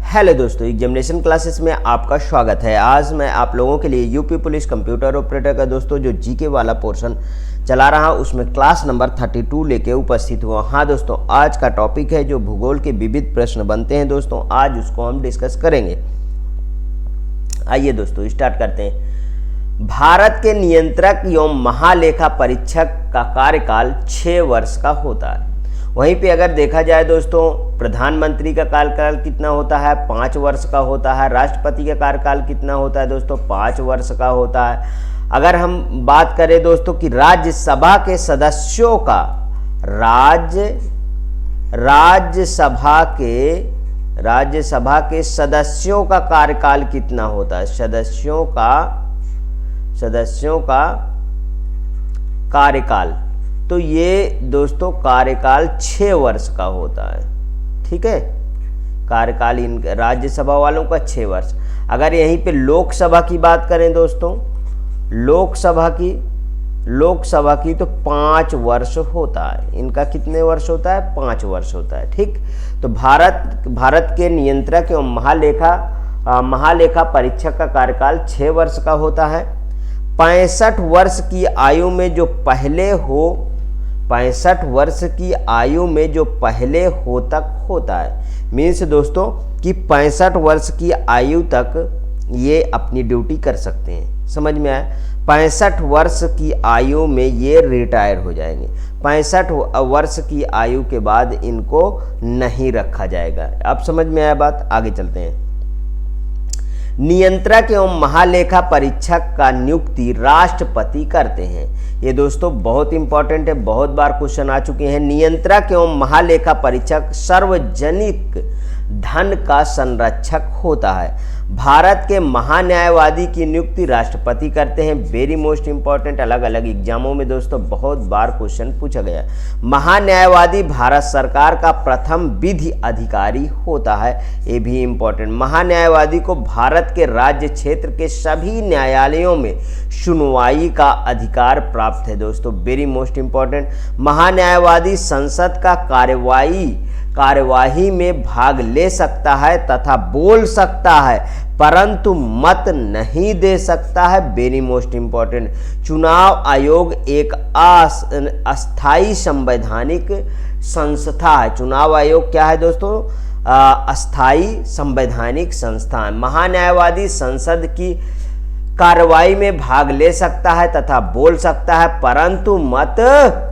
Hello दोस्तों, examination classes में आपका स्वागत है। आज मैं आप लोगों के लिए यूपी पुलिस कंप्यूटर ऑपरेटर का दोस्तों जो जीके वाला पोर्शन चला रहा हूं उसमें क्लास नंबर 32 लेके उपस्थित हुआ। हाँ दोस्तों, आज का टॉपिक है जो भूगोल के विविध प्रश्न बनते हैं दोस्तों, आज उसको हम डिस्कस करेंगे। आइए दोस्तों स्टार्ट करते हैं। भारत के नियंत्रक एवं महालेखा परीक्षक का कार्यकाल 6 वर्ष का होता है। वहीं पे अगर देखा जाए दोस्तों, प्रधानमंत्री का कार्यकाल कितना होता है? 5 वर्ष का होता है। राष्ट्रपति का कार्यकाल कितना होता है दोस्तों? 5 वर्ष का होता है। अगर हम बात करें दोस्तों कि राज्यसभा के सदस्यों का राज्यसभा के सदस्यों का कार्यकाल कितना होता है? सदस्यों का कार्यकाल, तो ये दोस्तों कार्यकाल 6 वर्ष का होता है। ठीक है, कार्यकाल इन राज्यसभा वालों का 6 वर्ष। अगर यहीं पे लोकसभा की बात करें दोस्तों, लोकसभा की तो 5 वर्ष होता है। इनका कितने वर्ष होता है? 5 वर्ष होता है। ठीक, तो भारत के नियंत्रक एवं महालेखा परीक्षक का कार्यकाल 6 वर्ष का होता है। 65 वर्ष की आयु में जो पहले हो 65 वर्ष की आयु में जो पहले हो तक होता है। मीन्स दोस्तों कि 65 वर्ष की आयु तक ये अपनी ड्यूटी कर सकते हैं। समझ में आया? 65 वर्ष की आयु में ये रिटायर हो जाएंगे। 65 वर्ष की आयु के बाद इनको नहीं रखा जाएगा। अब समझ में आया बात? आगे चलते हैं। नियंत्रक एवं महालेखा परीक्षक का नियुक्ति राष्ट्रपति करते हैं। ये दोस्तों बहुत इंपॉर्टेंट है, बहुत बार क्वेश्चन आ चुके हैं। नियंत्रक एवं महालेखा परीक्षक सार्वजनिक धन का संरक्षक होता है। भारत के महान्यायवादी की नियुक्ति राष्ट्रपति करते हैं। वेरी मोस्ट इंपॉर्टेंट, अलग अलग एग्जामों में दोस्तों बहुत बार क्वेश्चन पूछा गया। महान्यायवादी भारत सरकार का प्रथम विधि अधिकारी होता है। ये भी इंपॉर्टेंट। महान्यायवादी को भारत के राज्य क्षेत्र के सभी न्यायालयों में सुनवाई का अधिकार प्राप्त है दोस्तों। Very most important. महान्यायवादी संसद का कार्यवाही में भाग ले सकता है तथा बोल सकता है, परंतु मत नहीं दे सकता है। Very most important. चुनाव आयोग एक अस्थायी संवैधानिक संस्था है। चुनाव आयोग क्या है दोस्तों? अस्थायी संवैधानिक संस्था है। महान्यायवादी संसद की कार्रवाई में भाग ले सकता है तथा बोल सकता है, परंतु मत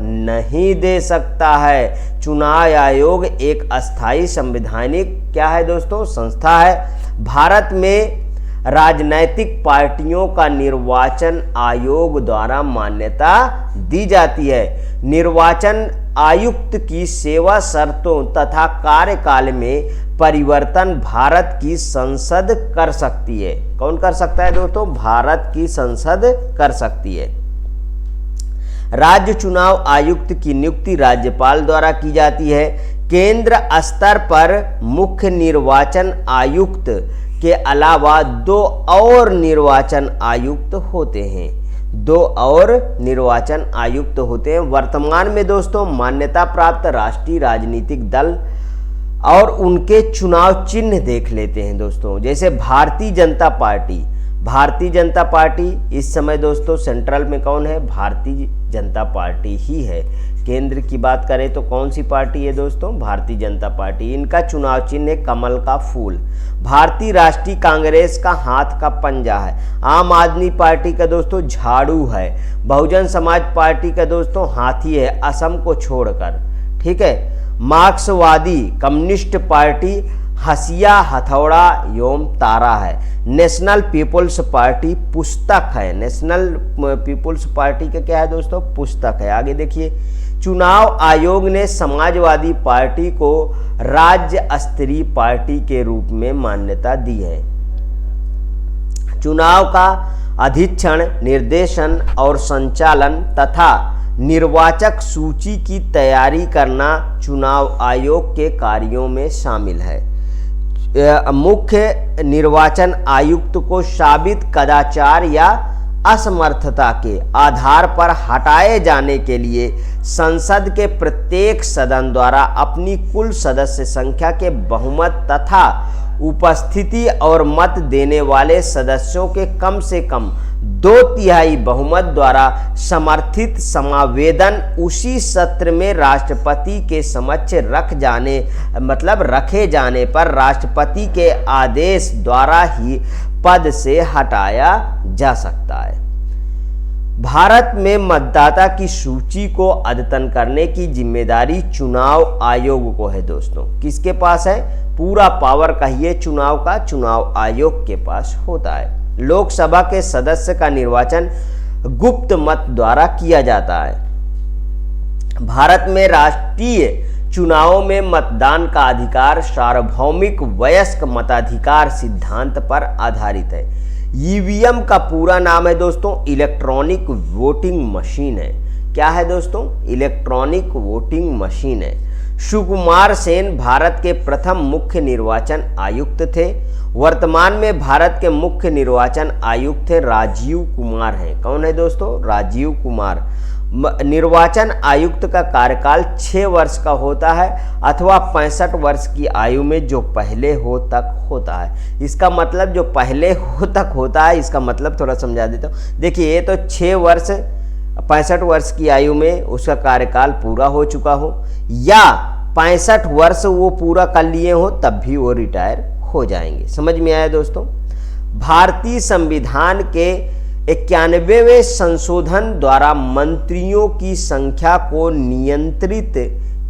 नहीं दे सकता है। चुनाव आयोग एक अस्थायी संवैधानिक क्या है दोस्तों? संस्था है। भारत में राजनैतिक पार्टियों का निर्वाचन आयोग द्वारा मान्यता दी जाती है। निर्वाचन आयुक्त की सेवा शर्तों तथा कार्यकाल में परिवर्तन भारत की संसद कर सकती है। कौन कर सकता है दोस्तों? भारत की संसद कर सकती है। राज्य चुनाव आयुक्त की नियुक्ति राज्यपाल द्वारा की जाती है। केंद्र स्तर पर मुख्य निर्वाचन आयुक्त के अलावा 2 और निर्वाचन आयुक्त होते हैं। 2 और निर्वाचन आयुक्त होते हैं। वर्तमान में दोस्तों मान्यता प्राप्त राष्ट्रीय राजनीतिक दल और उनके चुनाव चिन्ह देख लेते हैं दोस्तों। जैसे भारतीय जनता पार्टी इस समय दोस्तों सेंट्रल में कौन है? भारतीय जनता पार्टी ही है। केंद्र की बात करें तो कौन सी पार्टी है दोस्तों? भारतीय जनता पार्टी। इनका चुनाव चिन्ह है कमल का फूल। भारतीय राष्ट्रीय कांग्रेस का हाथ का पंजा है। आम आदमी पार्टी का दोस्तों झाड़ू है। बहुजन समाज पार्टी का दोस्तों हाथी है, असम को छोड़कर। ठीक है। मार्क्सवादी कम्युनिस्ट पार्टी हसिया, हथौड़ा एवं तारा है। नेशनल पीपुल्स पार्टी पुस्तक है। नेशनल पीपुल्स पार्टी का क्या है दोस्तों? पुस्तक है। आगे देखिए, चुनाव आयोग ने समाजवादी पार्टी को राज्य स्तरीय पार्टी के रूप में मान्यता दी है। चुनाव का अधीक्षण, निर्देशन और संचालन तथा निर्वाचक सूची की तैयारी करना चुनाव आयोग के कार्यों में शामिल है। मुख्य निर्वाचन आयुक्त को साबित कदाचार या असमर्थता के आधार पर हटाए जाने के लिए संसद के प्रत्येक सदन द्वारा अपनी कुल सदस्य संख्या के बहुमत तथा उपस्थिति और मत देने वाले सदस्यों के कम से कम 2/3 बहुमत द्वारा समर्थित समावेदन उसी सत्र में राष्ट्रपति के समक्ष रखे जाने पर राष्ट्रपति के आदेश द्वारा ही पद से हटाया जा सकता है। भारत में मतदाता की सूची को अद्यतन करने की जिम्मेदारी चुनाव आयोग को है दोस्तों। किसके पास है? पूरा पावर कहिए चुनाव का चुनाव आयोग के पास होता है। लोकसभा के सदस्य का निर्वाचन गुप्त मत द्वारा किया जाता है। भारत में राष्ट्रीय चुनावों में मतदान का अधिकार सार्वभौमिक वयस्क मताधिकार सिद्धांत पर आधारित है। ईवीएम का पूरा नाम है दोस्तों इलेक्ट्रॉनिक वोटिंग मशीन है। क्या है दोस्तों? इलेक्ट्रॉनिक वोटिंग मशीन है। सुकुमार सेन भारत के प्रथम मुख्य निर्वाचन आयुक्त थे। वर्तमान में भारत के मुख्य निर्वाचन आयुक्त राजीव कुमार हैं। कौन है दोस्तों? राजीव कुमार। निर्वाचन आयुक्त का कार्यकाल 6 वर्ष का होता है अथवा 65 वर्ष की आयु में जो पहले हो तक होता है। इसका मतलब जो पहले हो तक होता है, इसका मतलब थोड़ा समझा देता हूँ। देखिए, ये तो 6 वर्ष 65 वर्ष की आयु में उसका कार्यकाल पूरा हो चुका हो, या 65 वर्ष वो पूरा कर लिए हो तब भी वो रिटायर हो जाएंगे। समझ में आया दोस्तों? भारतीय संविधान के 91वें संशोधन द्वारा मंत्रियों की संख्या को नियंत्रित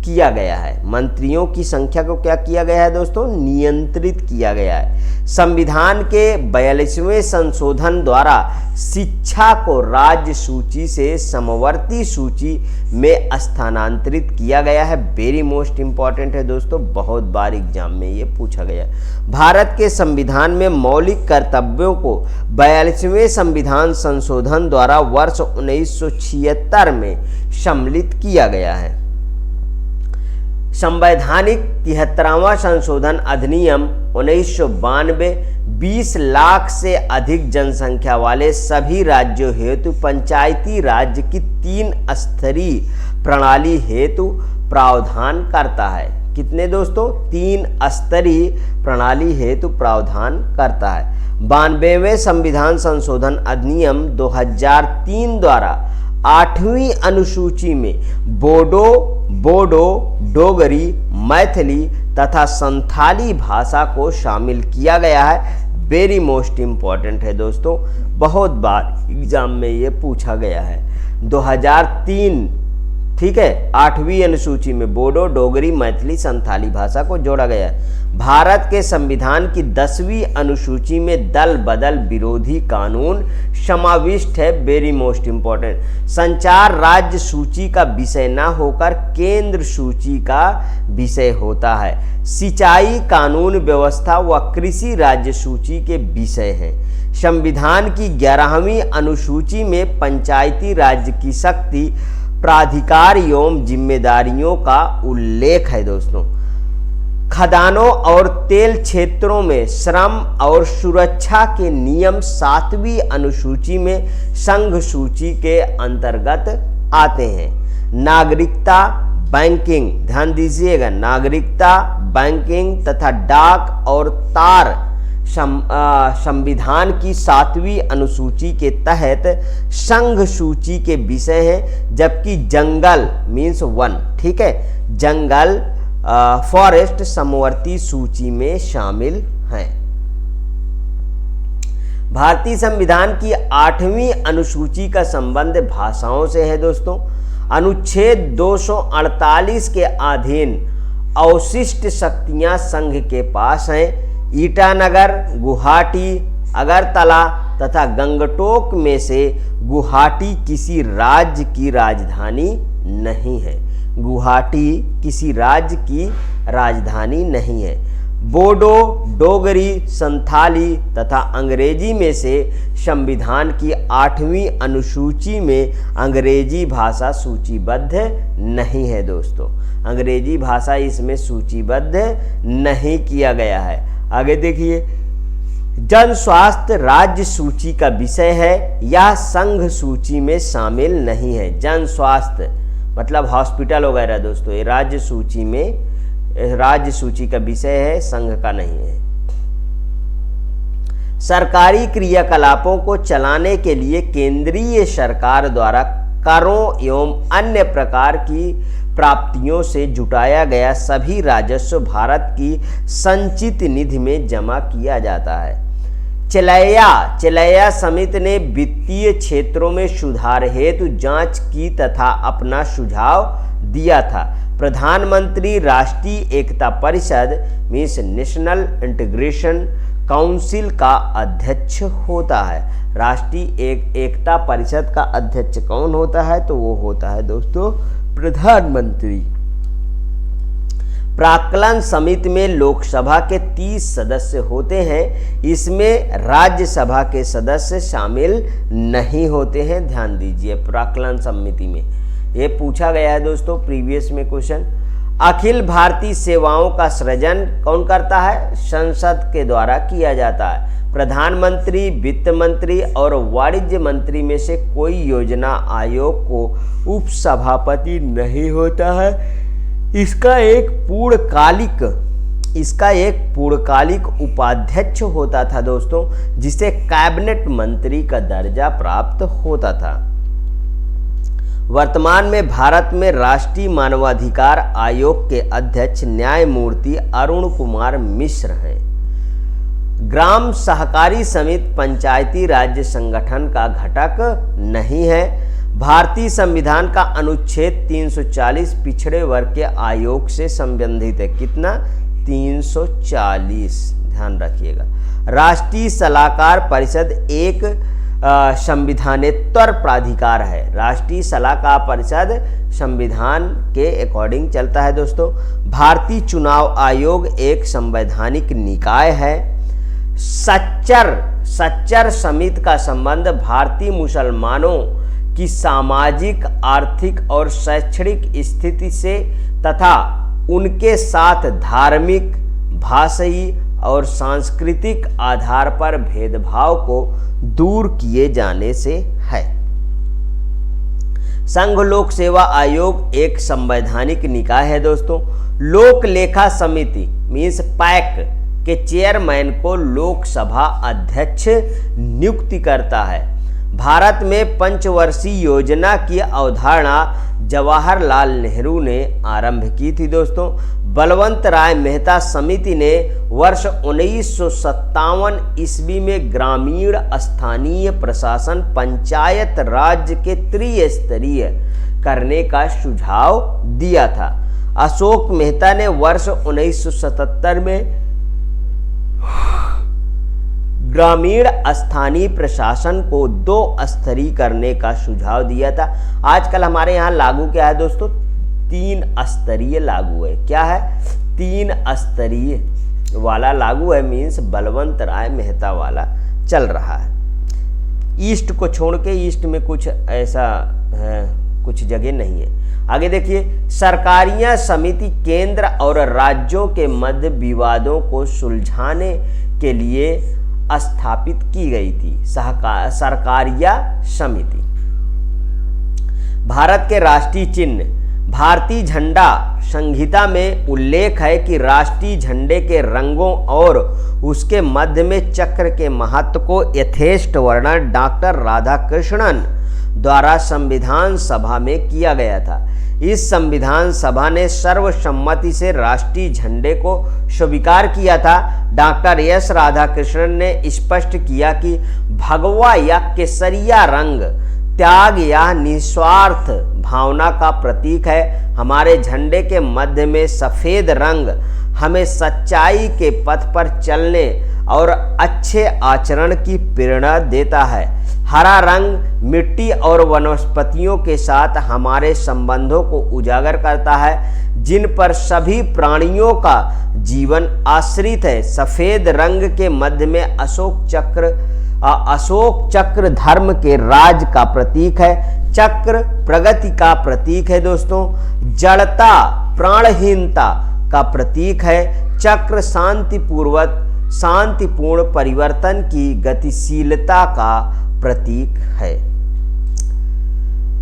किया गया है। मंत्रियों की संख्या को क्या किया गया है दोस्तों? नियंत्रित किया गया है। संविधान के 42वें संशोधन द्वारा शिक्षा को राज्य सूची से समवर्ती सूची में स्थानांतरित किया गया है। वेरी मोस्ट इंपॉर्टेंट है दोस्तों, बहुत बार एग्जाम में ये पूछा गया। भारत के संविधान में मौलिक कर्तव्यों को 42वें संविधान संशोधन द्वारा वर्ष 1976 में सम्मिलित किया गया है। संवैधानिक 73वां संशोधन अधिनियम 1992 20 लाख से अधिक जनसंख्या वाले सभी राज्यों हेतु पंचायती राज्य की 3 स्तरीय प्रणाली हेतु प्रावधान करता है। कितने दोस्तों? 3 स्तरीय प्रणाली हेतु प्रावधान करता है। 92वें संविधान संशोधन अधिनियम 2003 द्वारा 8वीं अनुसूची में बोडो, डोगरी, मैथिली तथा संथाली भाषा को शामिल किया गया है। वेरी मोस्ट इंपॉर्टेंट है दोस्तों, बहुत बार एग्जाम में ये पूछा गया है। 2003, ठीक है, 8वीं अनुसूची में बोडो, डोगरी, मैथिली, संथाली भाषा को जोड़ा गया है। भारत के संविधान की 10वीं अनुसूची में दल बदल विरोधी कानून समाविष्ट है। Very most important. संचार राज्य सूची का विषय न होकर केंद्र सूची का विषय होता है। सिंचाई कानून व्यवस्था व कृषि राज्य सूची के विषय हैं। संविधान की 11वीं अनुसूची में पंचायती राज्य की शक्ति, प्राधिकार एवं जिम्मेदारियों का उल्लेख है दोस्तों। खदानों और तेल क्षेत्रों में श्रम और सुरक्षा के नियम 7वीं अनुसूची में संघ सूची के अंतर्गत आते हैं। नागरिकता, बैंकिंग, ध्यान दीजिएगा, नागरिकता, बैंकिंग तथा डाक और तार संविधान की 7वीं अनुसूची के तहत संघ सूची के विषय हैं, जबकि जंगल मीन्स वन, ठीक है, जंगल फॉरेस्ट समवर्ती सूची में शामिल हैं। भारतीय संविधान की 8वीं अनुसूची का संबंध भाषाओं से है दोस्तों। अनुच्छेद 248 के अधीन अवशिष्ट शक्तियां संघ के पास हैं। ईटानगर, गुवाहाटी, अगरतला तथा गंगटोक में से गुवाहाटी किसी राज्य की राजधानी नहीं है। गुवाहाटी किसी राज्य की राजधानी नहीं है। बोडो, डोगरी, संथाली तथा अंग्रेजी में से संविधान की 8वीं अनुसूची में अंग्रेजी भाषा सूचीबद्ध नहीं है दोस्तों। अंग्रेजी भाषा इसमें सूचीबद्ध नहीं किया गया है। आगे देखिए, जन स्वास्थ्य राज्य सूची का विषय है, यह संघ सूची में शामिल नहीं है। जन स्वास्थ्य मतलब हॉस्पिटल वगैरह दोस्तों, ये राज्य सूची का विषय है, संघ का नहीं है। सरकारी क्रियाकलापों को चलाने के लिए केंद्रीय सरकार द्वारा करों एवं अन्य प्रकार की प्राप्तियों से जुटाया गया सभी राजस्व भारत की संचित निधि में जमा किया जाता है। चिलैया समिति ने वित्तीय क्षेत्रों में सुधार हेतु जांच की तथा अपना सुझाव दिया था। प्रधानमंत्री राष्ट्रीय Ekta Parishad means national integration council का अध्यक्ष होता है। राष्ट्रीय एकता परिषद का अध्यक्ष कौन होता है? तो वो होता है दोस्तों प्रधानमंत्री। प्राक्कलन समिति में लोकसभा के 30 सदस्य होते हैं। इसमें राज्यसभा के सदस्य शामिल नहीं होते हैं। ध्यान दीजिए, प्राक्कलन समिति में ये पूछा गया है दोस्तों प्रीवियस में क्वेश्चन। अखिल भारतीय सेवाओं का सृजन कौन करता है? संसद के द्वारा किया जाता है। प्रधानमंत्री, वित्त मंत्री और वाणिज्य मंत्री में से कोई योजना आयोग को उपसभापति नहीं होता है। इसका एक पूर्णकालिक उपाध्यक्ष होता था दोस्तों, जिसे कैबिनेट मंत्री का दर्जा प्राप्त होता था। वर्तमान में भारत में राष्ट्रीय मानवाधिकार आयोग के अध्यक्ष न्यायमूर्ति अरुण कुमार मिश्र हैं। ग्राम सहकारी समिति पंचायती राज्य संगठन का घटक नहीं है। भारतीय संविधान का अनुच्छेद 340 पिछड़े वर्ग के आयोग से संबंधित है। कितना? 340, ध्यान रखिएगा। राष्ट्रीय सलाहकार परिषद एक संविधानेतर प्राधिकार है। राष्ट्रीय सलाहकार परिषद संविधान के अकॉर्डिंग चलता है दोस्तों। भारतीय चुनाव आयोग एक संवैधानिक निकाय है। सच्चर समिति का संबंध भारतीय मुसलमानों की सामाजिक, आर्थिक और शैक्षणिक स्थिति से तथा उनके साथ धार्मिक, भाषाई और सांस्कृतिक आधार पर भेदभाव को दूर किए जाने से है। संघ लोक सेवा आयोग एक संवैधानिक निकाय है दोस्तों। लोक लेखा समिति मीन्स पैक के चेयरमैन को लोकसभा अध्यक्ष नियुक्ति करता है। भारत में पंचवर्षीय योजना की अवधारणा जवाहरलाल नेहरू ने आरंभ की थी दोस्तों। बलवंत राय मेहता समिति ने वर्ष 1957 ईस्वी में ग्रामीण स्थानीय प्रशासन पंचायत राज्य के त्रिस्तरीय करने का सुझाव दिया था। अशोक मेहता ने वर्ष 1977 में ग्रामीण स्थानीय प्रशासन को 2 स्तरीय करने का सुझाव दिया था। आजकल हमारे यहाँ लागू क्या है दोस्तों? 3 स्तरीय लागू है। क्या है? 3 स्तरीय वाला लागू है, मीन्स बलवंत राय मेहता वाला चल रहा है। ईस्ट को छोड़ के, ईस्ट में कुछ ऐसा है, कुछ जगह नहीं है। आगे देखिए, सरकारियां समिति केंद्र और राज्यों के मध्य विवादों को सुलझाने के लिए स्थापित की गई थी। सरकारिया समिति। भारत के राष्ट्रीय चिन्ह भारतीय झंडा संहिता में उल्लेख है कि राष्ट्रीय झंडे के रंगों और उसके मध्य में चक्र के महत्व को यथेष्ट वर्णन डॉक्टर राधाकृष्णन द्वारा संविधान सभा में किया गया था। इस संविधान सभा ने सर्वसम्मति से राष्ट्रीय झंडे को स्वीकार किया था। डॉक्टर एस राधाकृष्णन ने स्पष्ट किया कि भगवा या केसरिया रंग त्याग या निस्वार्थ भावना का प्रतीक है। हमारे झंडे के मध्य में सफ़ेद रंग हमें सच्चाई के पथ पर चलने और अच्छे आचरण की प्रेरणा देता है। हरा रंग मिट्टी और वनस्पतियों के साथ हमारे संबंधों को उजागर करता है, जिन पर सभी प्राणियों का जीवन आश्रित है। सफ़ेद रंग के मध्य में अशोक चक्र धर्म के राज का प्रतीक है। चक्र प्रगति का प्रतीक है दोस्तों। जड़ता प्राणहीनता का प्रतीक है। चक्र शांतिपूर्ण परिवर्तन की गतिशीलता का प्रतीक है।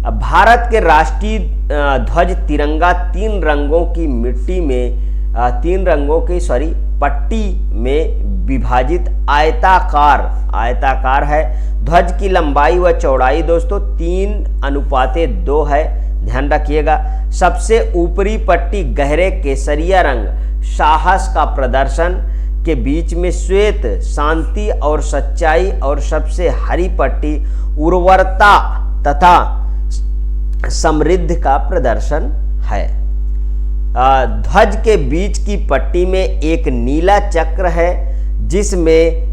अब भारत के राष्ट्रीय ध्वज तिरंगा 3 रंगों की पट्टी में विभाजित आयताकार है। ध्वज की लंबाई व चौड़ाई दोस्तों 3:2 है, ध्यान रखिएगा। सबसे ऊपरी पट्टी गहरे केसरिया रंग, साहस का प्रदर्शन के बीच में श्वेत, शांति और सच्चाई, और सबसे हरी पट्टी उर्वरता तथा समृद्धि का प्रदर्शन है। ध्वज के बीच की पट्टी में एक नीला चक्र है जिसमें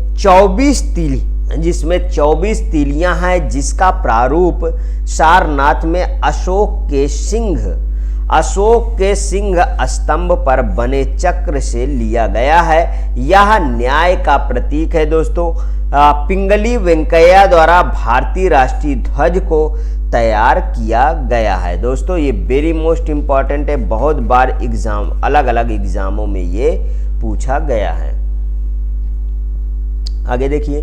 24 तीलियां हैं, जिसका प्रारूप सारनाथ में अशोक के सिंह स्तंभ पर बने चक्र से लिया गया है। यह न्याय का प्रतीक है दोस्तों। पिंगली वेंकैया द्वारा भारतीय राष्ट्रीय ध्वज को तैयार किया गया है दोस्तों। ये वेरी मोस्ट इंपॉर्टेंट है, बहुत बार अलग अलग एग्जामों में ये पूछा गया है। आगे देखिए,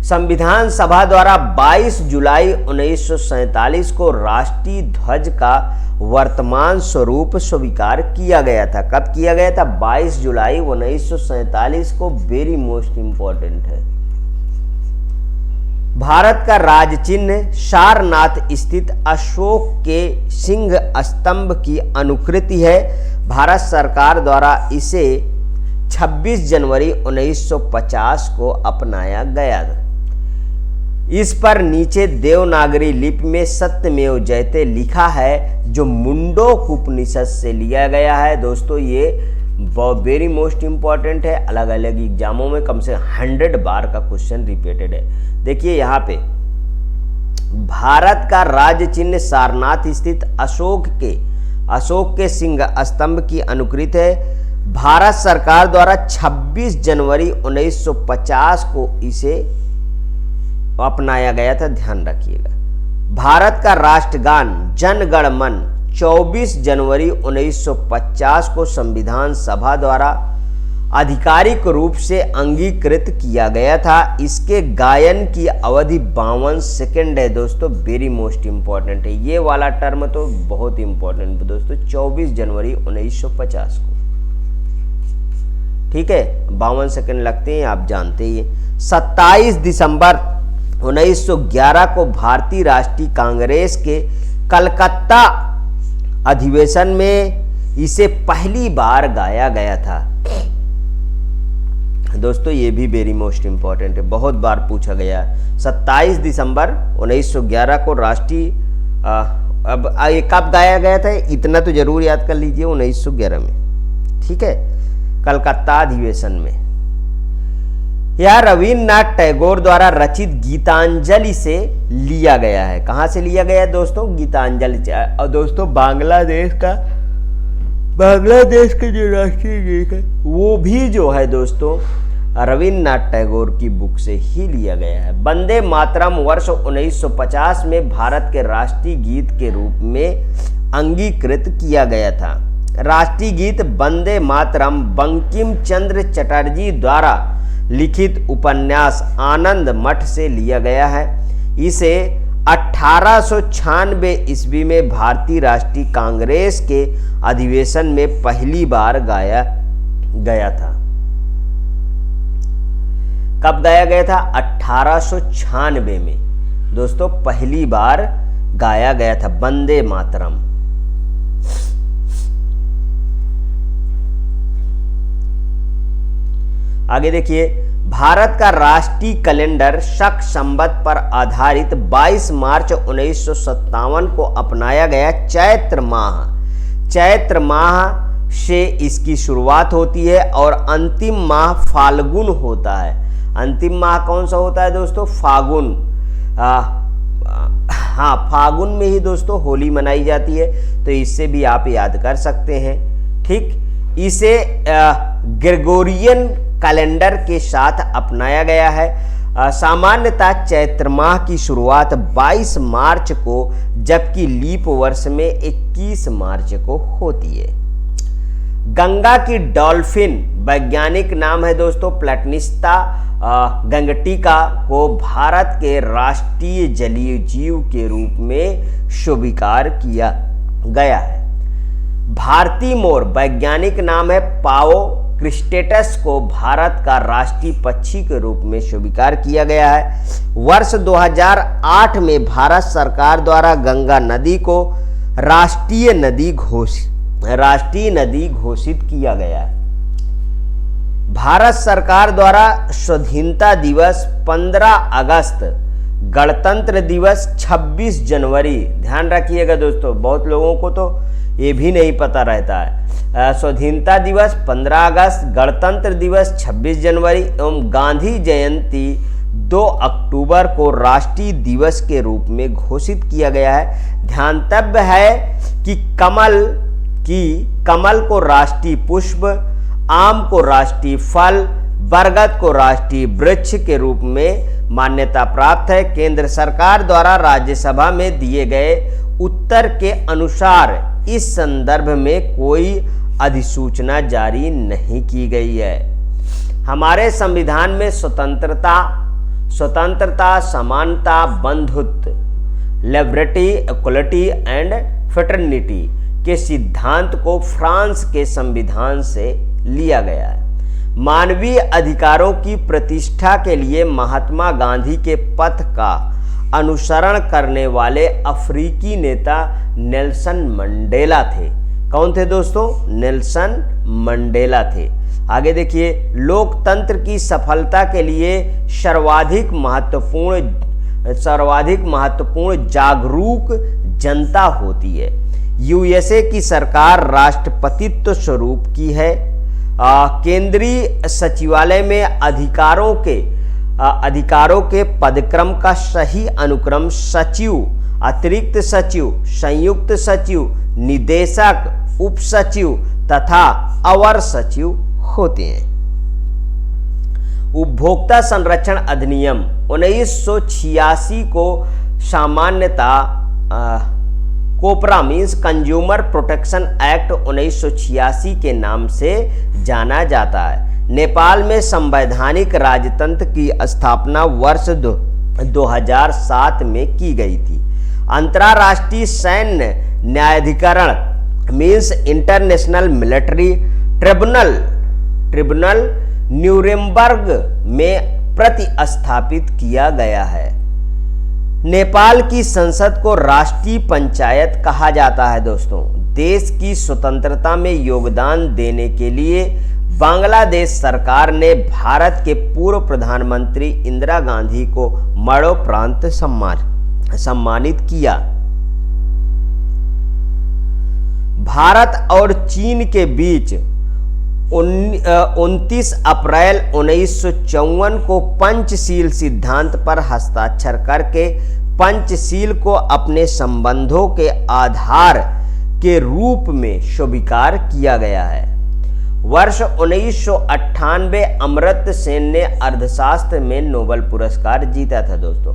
संविधान सभा द्वारा 22 जुलाई 1947 को राष्ट्रीय ध्वज का वर्तमान स्वरूप स्वीकार किया गया था। कब किया गया था? 22 जुलाई 1947 को। वेरी मोस्ट इंपॉर्टेंट है। भारत का राज चिन्ह सारनाथ स्थित अशोक के सिंह स्तंभ की अनुकृति है। भारत सरकार द्वारा इसे 26 जनवरी 1950 को अपनाया गया था। इस पर नीचे देवनागरी लिपि में सत्यमेव जयते लिखा है, जो मुंडोक उपनिषद से लिया गया है दोस्तों। ये वेरी मोस्ट इंपॉर्टेंट है, अलग अलग एग्जामों में कम से 100 बार का क्वेश्चन रिपीटेड है। देखिए यहाँ पे, भारत का राज्य चिन्ह सारनाथ स्थित अशोक के सिंह स्तंभ की अनुकृति है। भारत सरकार द्वारा 26 जनवरी 1950 को इसे अपनाया गया था, ध्यान रखिएगा। भारत का राष्ट्रगान जन गण मन 24 जनवरी 1950 को संविधान सभा द्वारा आधिकारिक रूप से अंगीकृत किया गया था। इसके गायन की अवधि 52 सेकेंड है दोस्तों। वेरी मोस्ट इंपॉर्टेंट है ये वाला टर्म, तो बहुत इंपॉर्टेंट है दोस्तों। 24 जनवरी 1950 को, ठीक है, 52 सेकेंड लगते हैं, आप जानते ही। 27 दिसंबर 1911 को भारतीय राष्ट्रीय कांग्रेस के कलकत्ता अधिवेशन में इसे पहली बार गाया गया था दोस्तों। ये भी वेरी मोस्ट इंपॉर्टेंट है, बहुत बार पूछा गया। 27 दिसंबर 1911 को राष्ट्रीय अब कब गाया गया था इतना तो जरूर याद कर लीजिए, 1911 में, ठीक है, कलकत्ता अधिवेशन में। यह रविन्द्रनाथ टैगोर द्वारा रचित गीतांजलि से लिया गया है। कहां से लिया गया है दोस्तों? गीतांजलि। और दोस्तों बांग्लादेश के जो राष्ट्रीय गीत है वो भी जो है दोस्तों रविन्द्रनाथ टैगोर की बुक से ही लिया गया है। वंदे मातरम वर्ष 1950 में भारत के राष्ट्रीय गीत के रूप में अंगीकृत किया गया था। राष्ट्रीय गीत वंदे मातरम बंकिम चंद्र चटर्जी द्वारा लिखित उपन्यास आनंद मठ से लिया गया है। इसे 1896 ईस्वी में भारतीय राष्ट्रीय कांग्रेस के अधिवेशन में पहली बार गाया गया था। कब गाया गया था? 1896 में दोस्तों पहली बार गाया गया था वंदे मातरम। आगे देखिए, भारत का राष्ट्रीय कैलेंडर शक संवत पर आधारित 22 मार्च 1957 को अपनाया गया। चैत्र माह से इसकी शुरुआत होती है और अंतिम माह फाल्गुन होता है। अंतिम माह कौन सा होता है दोस्तों? फागुन। हाँ, फागुन में ही दोस्तों होली मनाई जाती है, तो इससे भी आप याद कर सकते हैं, ठीक। इसे ग्रेगोरियन कैलेंडर के साथ अपनाया गया है। सामान्यतः चैत्र माह की शुरुआत 22 मार्च को, जबकि लीप वर्ष में 21 मार्च को होती है। गंगा की डॉल्फिन वैज्ञानिक नाम है दोस्तों प्लेटनिस्ता गंगटिका को भारत के राष्ट्रीय जलीय जीव के रूप में स्वीकार किया गया है। भारतीय मोर वैज्ञानिक नाम है पाओ क्रिस्टेटस को भारत का राष्ट्रीय पक्षी के रूप में स्वीकार किया गया है। वर्ष 2008 में भारत सरकार द्वारा गंगा नदी को राष्ट्रीय नदी घोषित किया गया है। भारत सरकार द्वारा स्वाधीनता दिवस 15 अगस्त, गणतंत्र दिवस 26 जनवरी, ध्यान रखिएगा दोस्तों, बहुत लोगों को तो ये भी नहीं पता रहता है। स्वाधीनता दिवस 15 अगस्त, गणतंत्र दिवस 26 जनवरी एवं गांधी जयंती 2 अक्टूबर को राष्ट्रीय दिवस के रूप में घोषित किया गया है। ध्यातव्य है कि कमल को राष्ट्रीय पुष्प, आम को राष्ट्रीय फल, बरगद को राष्ट्रीय वृक्ष के रूप में मान्यता प्राप्त है। केंद्र सरकार द्वारा राज्यसभा में दिए गए उत्तर के अनुसार इस संदर्भ में कोई अधिसूचना जारी नहीं की गई है। हमारे संविधान में स्वतंत्रता, समानता, बंधुत्व, लिबर्टी, इक्वलिटी एंड फ्रेटर्निटी के सिद्धांत को फ्रांस के संविधान से लिया गया है। मानवीय अधिकारों की प्रतिष्ठा के लिए महात्मा गांधी के पथ का अनुसरण करने वाले अफ्रीकी नेता नेल्सन मंडेला थे। कौन थे दोस्तों? नेल्सन मंडेला थे। आगे देखिए, लोकतंत्र की सफलता के लिए सर्वाधिक महत्वपूर्ण जागरूक जनता होती है। यूएसए की सरकार राष्ट्रपतित्व स्वरूप की है। केंद्रीय सचिवालय में अधिकारों के पदक्रम का सही अनुक्रम सचिव, अतिरिक्त सचिव, संयुक्त सचिव, निदेशक, उप सचिव तथा अवर सचिव होते हैं। उपभोक्ता संरक्षण अधिनियम 1986 को सामान्यता कोपरा मीन्स कंज्यूमर प्रोटेक्शन एक्ट 1986 के नाम से जाना जाता है। नेपाल में संवैधानिक राजतंत्र की स्थापना वर्ष 2007 में की गई थी। अंतर्राष्ट्रीय सैन्य न्यायाधिकरण means international military tribunal Nuremberg में प्रतिस्थापित किया गया है। नेपाल की संसद को राष्ट्रीय पंचायत कहा जाता है। दोस्तों, देश की स्वतंत्रता में योगदान देने के लिए बांग्लादेश सरकार ने भारत के पूर्व प्रधानमंत्री इंदिरा गांधी को मरणोपरांत सम्मानित किया। भारत और चीन के बीच 29 अप्रैल 1954 को पंचशील सिद्धांत पर हस्ताक्षर करके पंचशील को अपने संबंधों के आधार के रूप में स्वीकार किया गया है। वर्ष 1998 अमर्त्य सेन ने अर्थशास्त्र में नोबेल पुरस्कार जीता था। दोस्तों,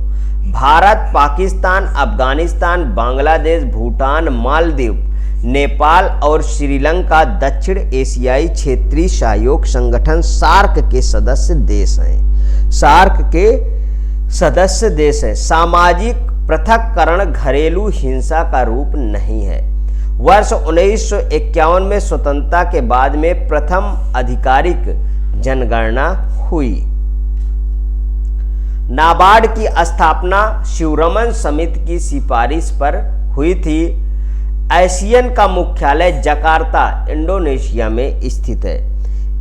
भारत, पाकिस्तान, अफगानिस्तान, बांग्लादेश, भूटान, मालदीव, नेपाल और श्रीलंका दक्षिण एशियाई क्षेत्रीय सहयोग संगठन सार्क के सदस्य देश हैं। सामाजिक पृथक्करण घरेलू हिंसा का रूप नहीं है। वर्ष 1951 में स्वतंत्रता के बाद में प्रथम आधिकारिक जनगणना हुई। नाबार्ड की स्थापना शिवरमन समिति की सिफारिश पर हुई थी। एशियन का मुख्यालय जकार्ता, इंडोनेशिया में स्थित है।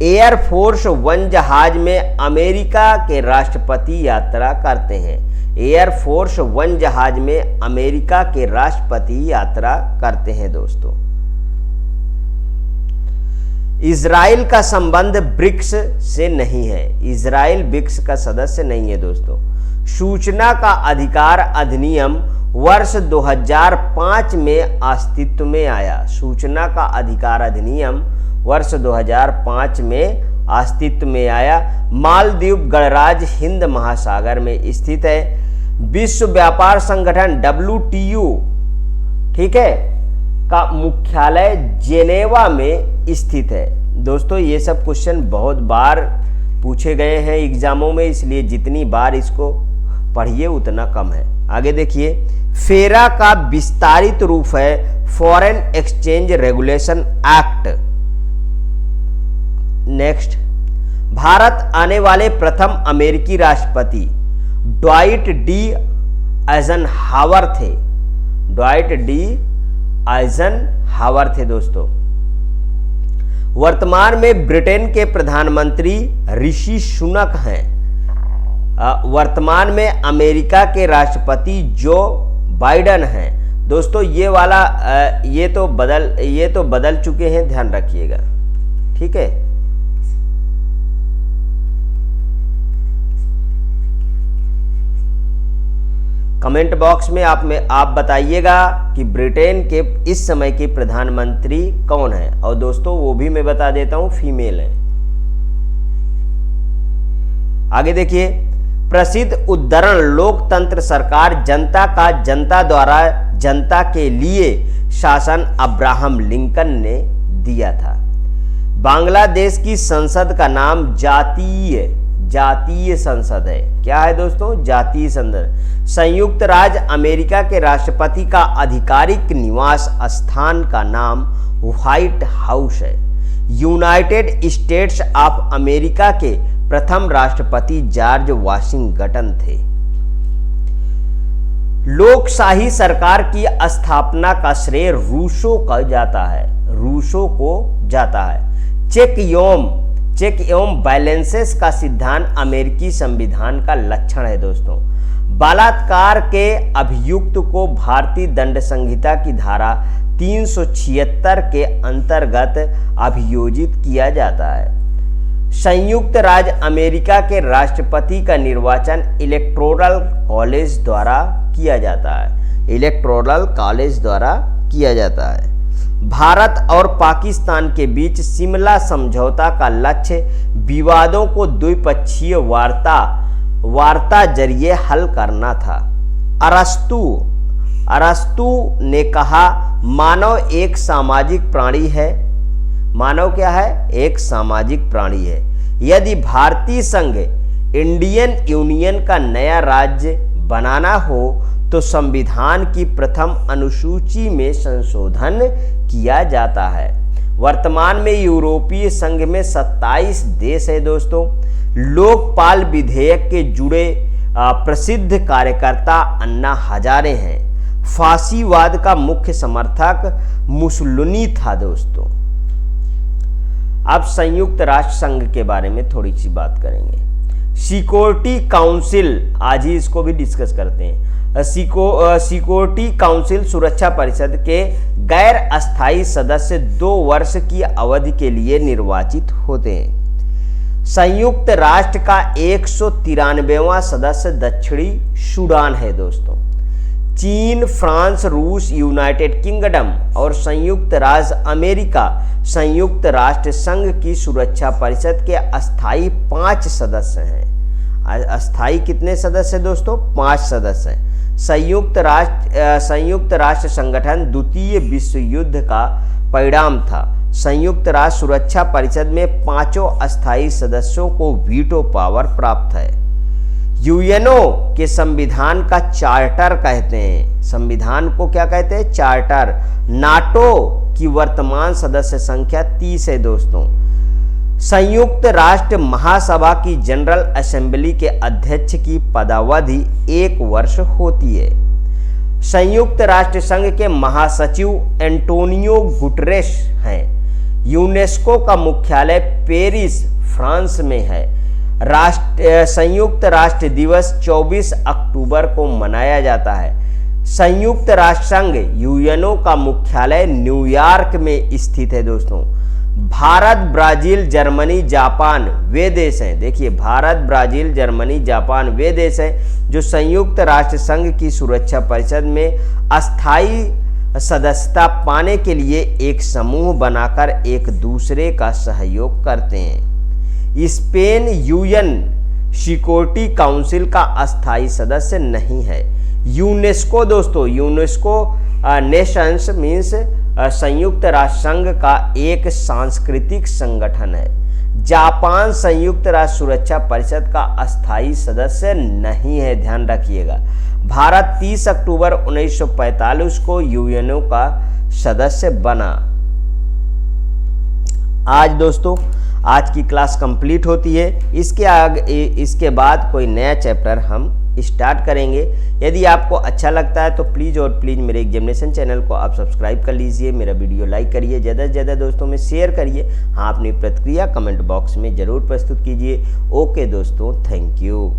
एयरफोर्स वन जहाज में अमेरिका के राष्ट्रपति यात्रा करते हैं। एयरफोर्स वन जहाज में अमेरिका के राष्ट्रपति यात्रा करते हैं। दोस्तों, इजराइल का संबंध ब्रिक्स से नहीं है। इजराइल ब्रिक्स का सदस्य नहीं है। दोस्तों, सूचना का अधिकार अधिनियम वर्ष 2005 में अस्तित्व में आया। सूचना का अधिकार अधिनियम वर्ष 2005 में अस्तित्व में आया। मालदीव गणराज्य हिंद महासागर में स्थित है। विश्व व्यापार संगठन WTO, ठीक है, का मुख्यालय जेनेवा में स्थित है। दोस्तों, ये सब क्वेश्चन बहुत बार पूछे गए हैं एग्जामों में, इसलिए जितनी बार इसको पढ़िए उतना कम है। आगे देखिए, फेरा का विस्तारित रूप है foreign exchange regulation act. Next, Bharat आने वाले प्रथम अमेरिकी राष्ट्रपति ड्वाइट डी आइजनहावर थे। ड्वाइट डी आइजनहावर थे दोस्तों। वर्तमान में ब्रिटेन के प्रधानमंत्री ऋषि सुनक हैं। वर्तमान में अमेरिका के राष्ट्रपति जो बाइडन हैं। दोस्तों ये वाला ये तो बदल चुके हैं, ध्यान रखिएगा, ठीक है। कमेंट बॉक्स में आप बताइएगा कि ब्रिटेन के इस समय के प्रधानमंत्री कौन है, और दोस्तों वो भी मैं बता देता हूं फीमेल है। आगे देखिए, प्रसिद्ध उद्धरण लोकतंत्र सरकार जनता का जनता द्वारा जनता के लिए शासन अब्राहम लिंकन ने दिया था। बांग्लादेश की संसद का नाम जातीय संसद है। क्या है दोस्तों? जातीय संसद। संयुक्त राज्य अमेरिका के राष्ट्रपति का आधिकारिक निवास स्थान का नाम व्हाइट हाउस है। यूनाइटेड स्टेट्स ऑफ अमेरिका के प्रथम राष्ट्रपति जॉर्ज वाशिंगटन थे। लोकशाही सरकार की स्थापना का श्रेय रूसों को जाता है। चेक एवं बैलेंसेस का सिद्धांत अमेरिकी संविधान का लक्षण है दोस्तों। बलात्कार के अभियुक्त को भारतीय दंड संहिता की धारा 376 के अंतर्गत अभियोजित किया जाता है। संयुक्त राज्य अमेरिका के राष्ट्रपति का निर्वाचन इलेक्टोरल कॉलेज द्वारा किया जाता है। भारत और पाकिस्तान के बीच शिमला समझौता का लक्ष्य विवादों को द्विपक्षीय वार्ता जरिए हल करना था। अरस्तु ने कहा, मानव एक सामाजिक प्राणी है। मानव क्या है? एक सामाजिक प्राणी है। यदि भारतीय संघ इंडियन यूनियन का नया राज्य बनाना हो तो संविधान की प्रथम अनुसूची में संशोधन किया जाता है। वर्तमान में यूरोपीय संघ में 27 देश है दोस्तों। लोकपाल विधेयक के जुड़े प्रसिद्ध कार्यकर्ता अन्ना हजारे हैं। फांसीवाद का मुख्य समर्थक मुसोलिनी था दोस्तों। अब संयुक्त राष्ट्र संघ के बारे में थोड़ी सी बात करेंगे। सिक्योरिटी काउंसिल, आज ही इसको भी डिस्कस करते हैं। सिक्योरिटी काउंसिल सुरक्षा परिषद के गैर अस्थायी सदस्य 2 वर्ष की अवधि के लिए निर्वाचित होते हैं। संयुक्त राष्ट्र का 193वां सदस्य दक्षिणी सूडान है दोस्तों। चीन, फ्रांस, रूस, यूनाइटेड किंगडम और संयुक्त राज्य अमेरिका संयुक्त राष्ट्र संघ की सुरक्षा परिषद के अस्थायी 5 सदस्य हैं। अस्थायी कितने सदस्य दोस्तों? 5 सदस्य हैं। संयुक्त राष्ट्र संगठन द्वितीय विश्व युद्ध का परिणाम था। संयुक्त राष्ट्र सुरक्षा परिषद में 5 अस्थायी सदस्यों को वीटो पावर प्राप्त है। यूएनओ के संविधान का चार्टर कहते हैं। संविधान को क्या कहते हैं? चार्टर। नाटो की वर्तमान सदस्य संख्या 30 है दोस्तों। संयुक्त राष्ट्र महासभा की जनरल असेंबली के अध्यक्ष की पदावधि 1 वर्ष होती है। संयुक्त राष्ट्र संघ के महासचिव एंटोनियो गुटेरेस हैं। यूनेस्को का मुख्यालय पेरिस, फ्रांस में है। संयुक्त राष्ट्र दिवस 24 अक्टूबर को मनाया जाता है। संयुक्त राष्ट्र संघ यूएनओ का मुख्यालय न्यूयॉर्क में स्थित है दोस्तों। भारत, ब्राजील, जर्मनी, जापान वे देश हैं। देखिए, भारत, ब्राजील, जर्मनी, जापान वे देश हैं जो संयुक्त राष्ट्र संघ की सुरक्षा परिषद में अस्थायी सदस्यता पाने के लिए एक समूह बनाकर एक दूसरे का सहयोग करते हैं। स्पेन यूएन सिक्योरिटी काउंसिल का अस्थायी सदस्य नहीं है। यूनेस्को दोस्तों, यूनेस्को नेशंस मीन्स संयुक्त राष्ट्र संघ का एक सांस्कृतिक संगठन है। जापान संयुक्त राष्ट्र सुरक्षा परिषद का अस्थायी सदस्य नहीं है, ध्यान रखिएगा। भारत 30 अक्टूबर 1945 को यूएनओ का सदस्य बना। आज दोस्तों आज की क्लास कंप्लीट होती है। इसके बाद कोई नया चैप्टर हम स्टार्ट करेंगे। यदि आपको अच्छा लगता है तो प्लीज़ और प्लीज़ मेरे एग्जामिनेशन चैनल को आप सब्सक्राइब कर लीजिए, मेरा वीडियो लाइक करिए, ज़्यादा से ज़्यादा दोस्तों में शेयर करिए। हाँ, अपनी प्रतिक्रिया कमेंट बॉक्स में ज़रूर प्रस्तुत कीजिए। ओके दोस्तों, थैंक यू।